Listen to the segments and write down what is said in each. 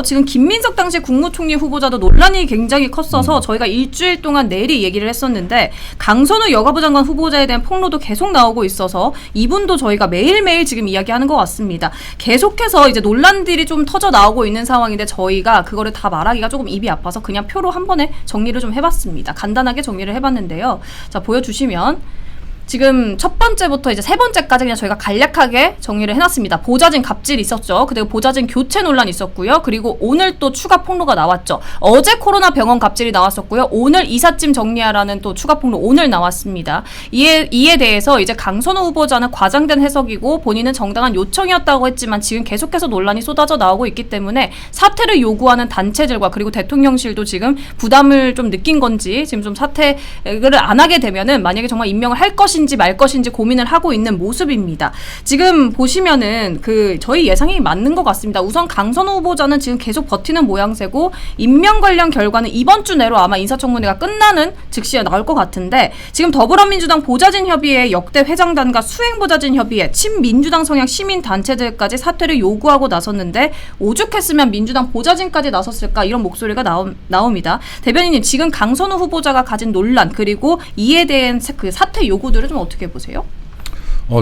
지금 김민석 당시 국무총리 후보자도 논란이 굉장히 컸어서 저희가 일주일 동안 내리 얘기를 했었는데 강선우 여가부 장관 후보자에 대한 폭로도 계속 나오고 있어서 이분도 저희가 매일매일 지금 이야기하는 것 같습니다. 계속해서 이제 논란들이 좀 터져 나오고 있는 상황인데 저희가 그거를 다 말하기가 조금 입이 아파서 그냥 표로 한 번에 정리를 좀 해봤습니다. 간단하게 정리를 해봤는데요. 자, 보여주시면 지금 첫 번째부터 이제 세 번째까지 그냥 저희가 간략하게 정리를 해놨습니다. 보좌진 갑질 있었죠. 그리고 보좌진 교체 논란 있었고요. 그리고 오늘 또 추가 폭로가 나왔죠. 어제 코로나 병원 갑질이 나왔었고요. 오늘 이삿짐 정리하라는 또 추가 폭로 오늘 나왔습니다. 이에 대해서 이제 강선우 후보자는 과장된 해석이고 본인은 정당한 요청이었다고 했지만 지금 계속해서 논란이 쏟아져 나오고 있기 때문에 사퇴를 요구하는 단체들과 그리고 대통령실도 지금 부담을 좀 느낀 건지 지금 좀 사퇴를 안 하게 되면은 만약에 정말 임명을 할 것인지 말 것인지 고민을 하고 있는 모습입니다. 지금 보시면은 저희 예상이 맞는 것 같습니다. 우선 강선우 후보자는 지금 계속 버티는 모양새고 임명 관련 결과는 이번 주 내로 아마 인사청문회가 끝나는 즉시에 나올 것 같은데 지금 더불어민주당 보좌진협의회 역대 회장단과 수행보좌진협의회 친민주당 성향 시민단체들까지 사퇴를 요구하고 나섰는데 오죽했으면 민주당 보좌진까지 나섰을까 이런 목소리가 나옵니다. 대변인님 지금 강선우 후보자가 가진 논란 그리고 이에 대한 그 사퇴 요구들을 좀 어떻게 보세요?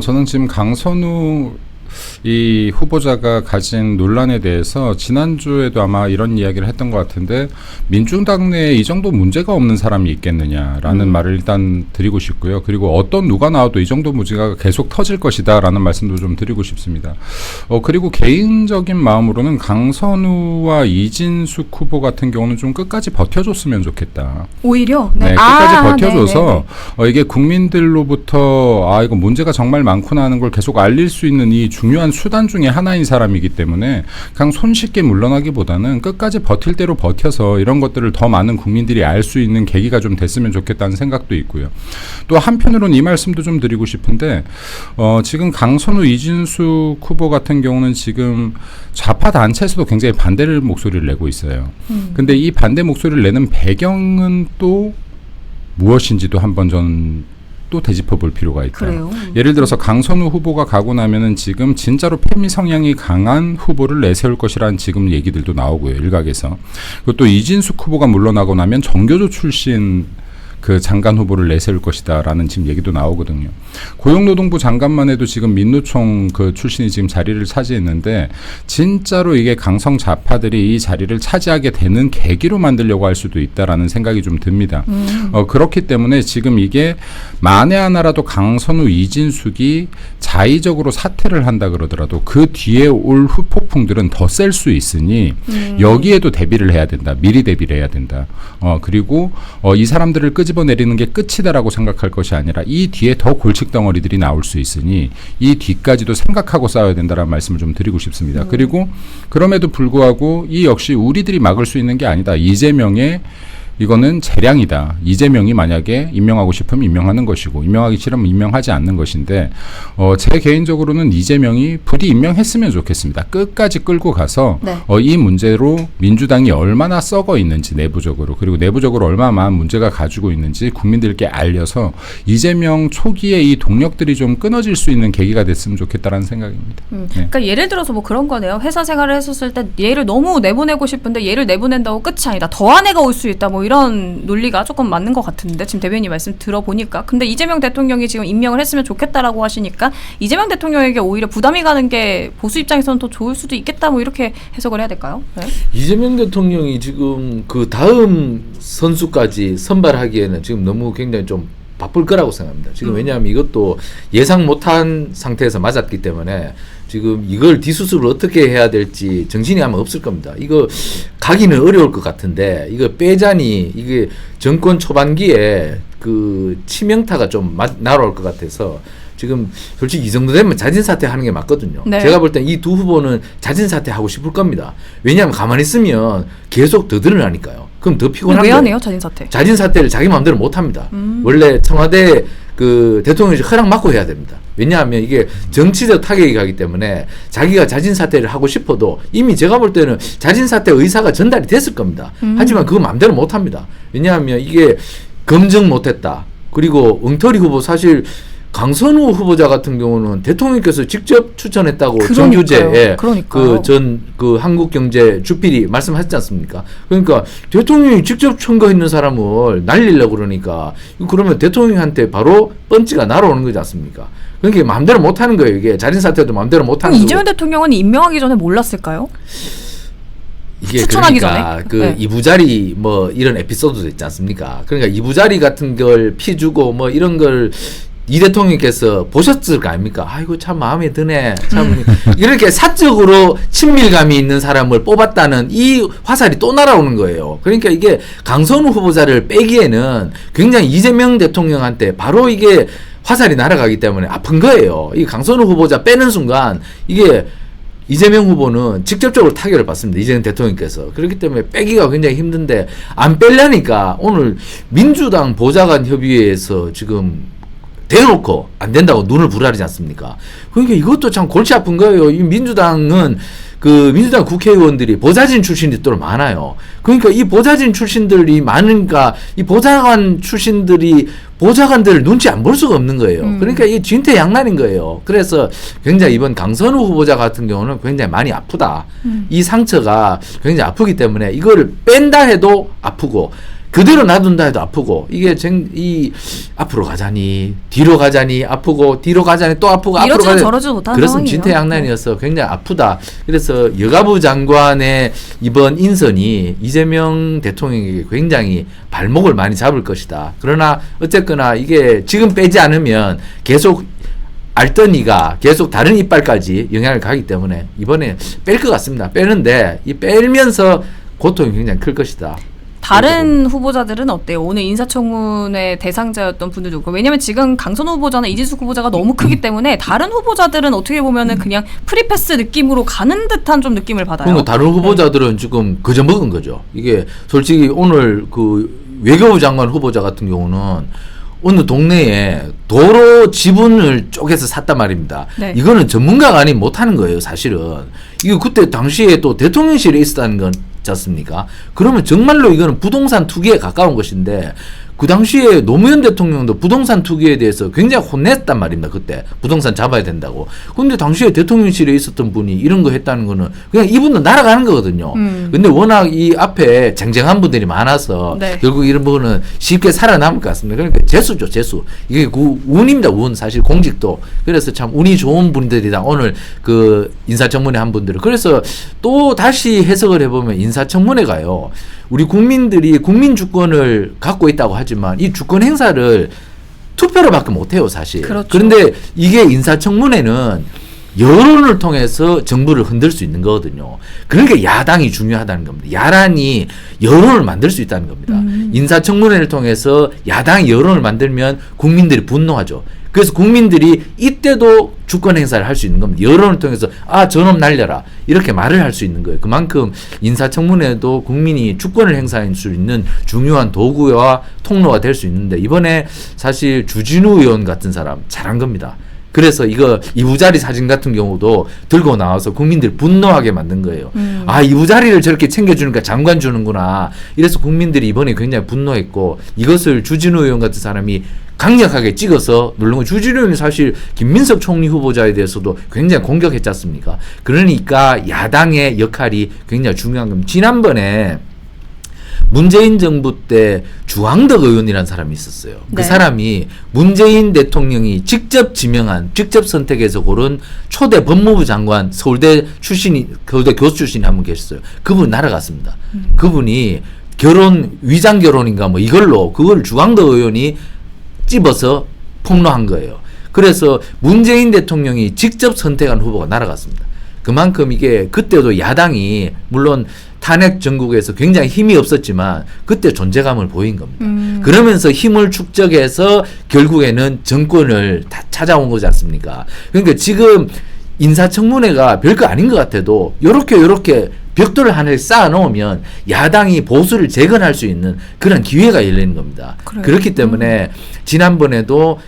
저는 지금 강선우 이 후보자가 가진 논란에 대해서 지난주에도 아마 이런 이야기를 했던 것 같은데 민주당 내에 이 정도 문제가 없는 사람이 있겠느냐라는 말을 일단 드리고 싶고요. 그리고 어떤 누가 나와도 이 정도 문제가 계속 터질 것이다라는 말씀도 좀 드리고 싶습니다. 그리고 개인적인 마음으로는 강선우와 이진숙 후보 같은 경우는 좀 끝까지 버텨줬으면 좋겠다. 오히려? 네, 끝까지 버텨줘서 이게 국민들로부터 이거 문제가 정말 많구나 하는 걸 계속 알릴 수 있는 이 중요한 수단 중에 하나인 사람이기 때문에 그냥 손쉽게 물러나기보다는 끝까지 버틸 대로 버텨서 이런 것들을 더 많은 국민들이 알 수 있는 계기가 좀 됐으면 좋겠다는 생각도 있고요. 또 한편으로는 이 말씀도 좀 드리고 싶은데 지금 강선우 이진숙 후보 같은 경우는 지금 좌파 단체에서도 굉장히 반대를 목소리를 내고 있어요. 근데 이 반대 목소리를 내는 배경은 또 무엇인지도 한번 전 또 되짚어 볼 필요가 있다. 그래요? 예를 들어서 강선우 후보가 가고 나면은 지금 진짜로 패미 성향이 강한 후보를 내세울 것이라는 지금 얘기들도 나오고요. 일각에서. 그리고 또 이진숙 후보가 물러나고 나면 정교조 출신 그 장관 후보를 내세울 것이다라는 지금 얘기도 나오거든요. 고용노동부 장관만 해도 지금 민노총 그 출신이 지금 자리를 차지했는데 진짜로 이게 강성 좌파들이 이 자리를 차지하게 되는 계기로 만들려고 할 수도 있다라는 생각이 좀 듭니다. 그렇기 때문에 지금 이게 만에 하나라도 강선우 이진숙이 자의적으로 사퇴를 한다 그러더라도 그 뒤에 올 후폭풍들은 더 셀 수 있으니 여기에도 대비를 해야 된다. 미리 대비를 해야 된다. 그리고 이 사람들을 끄집어내리는 게 끝이다라고 생각할 것이 아니라 이 뒤에 더 골칫덩어리들이 나올 수 있으니 이 뒤까지도 생각하고 싸워야 된다는 말씀을 좀 드리고 싶습니다. 그리고 그럼에도 불구하고 이 역시 우리들이 막을 수 있는 게 아니다. 이재명의 이거는 재량이다. 이재명이 만약에 임명하고 싶으면 임명하는 것이고 임명하기 싫으면 임명하지 않는 것인데 제 개인적으로는 이재명이 부디 임명했으면 좋겠습니다. 끝까지 끌고 가서 이 문제로 민주당이 얼마나 썩어 있는지 내부적으로 그리고 내부적으로 얼마나 많은 문제가 가지고 있는지 국민들께 알려서 이재명 초기에 이 동력들이 좀 끊어질 수 있는 계기가 됐으면 좋겠다라는 생각입니다. 그러니까 예를 들어서 뭐 그런 거네요. 회사 생활을 했었을 때 얘를 너무 내보내고 싶은데 얘를 내보낸다고 끝이 아니다. 더한 애가 올 수 있다. 뭐 이런 논리가 조금 맞는 것 같은데 지금 대변인 말씀 들어보니까 근데 이재명 대통령이 지금 임명을 했으면 좋겠다라고 하시니까 이재명 대통령에게 오히려 부담이 가는 게 보수 입장에서는 더 좋을 수도 있겠다 뭐 이렇게 해석을 해야 될까요? 네. 이재명 대통령이 지금 그 다음 선수까지 선발하기에는 지금 너무 굉장히 좀 바쁠 거라고 생각합니다. 지금 왜냐하면 이것도 예상 못한 상태에서 맞았기 때문에 지금 이걸 뒤수습을 어떻게 해야 될지 정신이 아마 없을 겁니다. 이거 가기는 어려울 것 같은데 이거 빼자니 이게 정권 초반기에 그 치명타가 좀 날아올 것 같아서 지금 솔직히 이 정도 되면 자진사퇴 하는 게 맞거든요. 네. 제가 볼 땐 이 두 후보는 자진사퇴 하고 싶을 겁니다. 왜냐하면 가만히 있으면 계속 더 드러나니까요. 그럼 더 피곤한 거예요. 왜 안 해요? 자진사퇴? 자진사퇴를 자기 마음대로 못 합니다. 원래 청와대 그 대통령이 허락 받고 해야 됩니다. 왜냐하면 이게 정치적 타격이 가기 때문에 자기가 자진사퇴를 하고 싶어도 이미 제가 볼 때는 자진사퇴 의사가 전달이 됐을 겁니다. 하지만 그거 마음대로 못 합니다. 왜냐하면 이게 검증 못했다. 그리고 엉터리 후보 사실 강선우 후보자 같은 경우는 대통령께서 직접 추천했다고 그러니까요. 정규제 그러니까요. 그 한국경제 주필이 말씀하셨지 않습니까? 그러니까 대통령이 직접 청거했는 사람을 날리려고 그러니까 그러면 대통령한테 바로 펀치가 날아오는 거지 않습니까? 그러니까 마음대로 못하는 거예요. 이게 자진 사퇴도 마음대로 못하는 거고. 이재명 대통령은 임명하기 전에 몰랐을까요? 이게 추천하기 그러니까 전에? 그 네. 이부자리 뭐 이런 에피소드도 있지 않습니까? 그러니까 이부자리 같은 걸 피주고 뭐 이런 걸 이 대통령께서 보셨을 거 아닙니까? 아이고 참 마음에 드네. 참 이렇게 사적으로 친밀감이 있는 사람을 뽑았다는 이 화살이 또 날아오는 거예요. 그러니까 이게 강선우 후보자를 빼기에는 굉장히 이재명 대통령한테 바로 이게 화살이 날아가기 때문에 아픈 거예요. 이 강선우 후보자 빼는 순간 이게 이재명 후보는 직접적으로 타격을 받습니다. 이재명 대통령께서. 그렇기 때문에 빼기가 굉장히 힘든데 안 빼려니까 오늘 민주당 보좌관 협의회에서 지금 대놓고 안 된다고 눈을 부라리지 않습니까? 그러니까 이것도 참 골치 아픈 거예요. 이 민주당은 그 민주당 국회의원들이 보좌진 출신들이 또 많아요. 그러니까 이 보좌진 출신들이 많으니까 이 보좌관 출신들이 보좌관들을 눈치 안 볼 수가 없는 거예요. 그러니까 이게 진퇴양난인 거예요. 그래서 굉장히 이번 강선우 후보자 같은 경우는 굉장히 많이 아프다. 이 상처가 굉장히 아프기 때문에 이거를 뺀다 해도 아프고 그대로 놔둔다 해도 아프고 이게 이 앞으로 가자니 뒤로 가자니 아프고 뒤로 가자니 또 아프고 앞으로 이러지도 가자니 저러지도 못하는 그렇습니다. 상황이에요. 진퇴양난이어서 굉장히 아프다. 그래서 여가부 장관의 이번 인선이 이재명 대통령에게 굉장히 발목을 많이 잡을 것이다. 그러나 어쨌거나 이게 지금 빼지 않으면 계속 알더니가 계속 다른 이빨까지 영향을 가기 때문에 이번에 뺄 것 같습니다. 빼는데 이 빼면서 고통이 굉장히 클 것이다. 다른 후보자들은 어때요? 오늘 인사청문회 대상자였던 분들도 있고 왜냐면 지금 강선우 후보자나 이진숙 후보자가 너무 크기 때문에 다른 후보자들은 어떻게 보면은 그냥 프리패스 느낌으로 가는 듯한 좀 느낌을 받아요. 그러니까 다른 후보자들은 지금 그저 먹은 거죠. 이게 솔직히 오늘 그 외교부 장관 후보자 같은 경우는 어느 동네에 도로 지분을 쪼개서 샀단 말입니다. 네. 이거는 전문가가 아니면 못하는 거예요, 사실은. 이거 그때 당시에 또 대통령실에 있었다는 건 있지 않습니까? 그러면 정말로 이거는 부동산 투기에 가까운 것인데 그 당시에 노무현 대통령도 부동산 투기에 대해서 굉장히 혼냈단 말입니다. 그때 부동산 잡아야 된다고. 근데 당시에 대통령실에 있었던 분이 이런 거 했다는 거는 그냥 이분도 날아가는 거거든요. 근데 워낙 이 앞에 쟁쟁한 분들이 많아서 네. 결국 이런 부분은 쉽게 살아남을 것 같습니다. 그러니까 재수죠, 재수. 이게 운입니다, 운. 사실 공직도. 그래서 참 운이 좋은 분들이다. 오늘 그 인사청문회 한 분들은. 그래서 또 다시 해석을 해보면 인사청문회가요. 우리 국민들이 국민 주권을 갖고 있다고 하지만 이 주권 행사를 투표로밖에 못해요, 사실. 그렇죠. 그런데 이게 인사청문회는 여론을 통해서 정부를 흔들 수 있는 거거든요. 그러니까 야당이 중요하다는 겁니다. 야당이 여론을 만들 수 있다는 겁니다. 인사청문회를 통해서 야당이 여론을 만들면 국민들이 분노하죠. 그래서 국민들이 이때도 주권 행사를 할 수 있는 겁니다. 여론을 통해서 저놈 날려라 이렇게 말을 할 수 있는 거예요. 그만큼 인사청문회도 국민이 주권을 행사할 수 있는 중요한 도구와 통로가 될 수 있는데 이번에 사실 주진우 의원 같은 사람 잘한 겁니다. 그래서 이거 이부자리 사진 같은 경우도 들고 나와서 국민들이 분노하게 만든 거예요. 이부자리를 저렇게 챙겨주니까 장관 주는구나. 이래서 국민들이 이번에 굉장히 분노했고 이것을 주진우 의원 같은 사람이 강력하게 찍어서 누른 거. 주진우 의원이 사실 김민석 총리 후보자에 대해서도 굉장히 공격했지 않습니까? 그러니까 야당의 역할이 굉장히 중요한 겁니다. 지난번에 문재인 정부 때 주황덕 의원이라는 사람이 있었어요. 네. 그 사람이 문재인 대통령이 직접 지명한, 직접 선택해서 고른 초대 법무부 장관 서울대 교수 출신이 한 분 계셨어요. 그분 날아갔습니다. 그분이 위장 결혼인가 뭐 이걸로 그걸 주황덕 의원이 찝어서 폭로한 거예요. 그래서 문재인 대통령이 직접 선택한 후보가 날아갔습니다. 그만큼 이게 그때도 야당이 물론 탄핵 전국에서 굉장히 힘이 없었지만 그때 존재감을 보인 겁니다. 그러면서 힘을 축적해서 결국에는 정권을 다 찾아온 거지 않습니까? 그러니까 지금 인사청문회가 별거 아닌 것 같아도 요렇게 벽돌을 하나를 쌓아 놓으면 야당이 보수를 재건할 수 있는 그런 기회가 열리는 겁니다. 그래요. 그렇기 때문에 지난번에도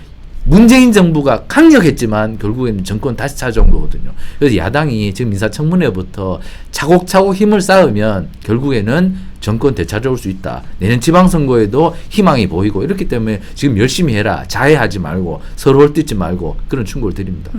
문재인 정부가 강력했지만 결국에는 정권 다시 찾아온 거거든요. 그래서 야당이 지금 인사청문회부터 차곡차곡 힘을 쌓으면 결국에는 정권 되찾아올 수 있다. 내년 지방선거에도 희망이 보이고 이렇기 때문에 지금 열심히 해라. 자해하지 말고 서로 헐뜯지 말고 그런 충고를 드립니다.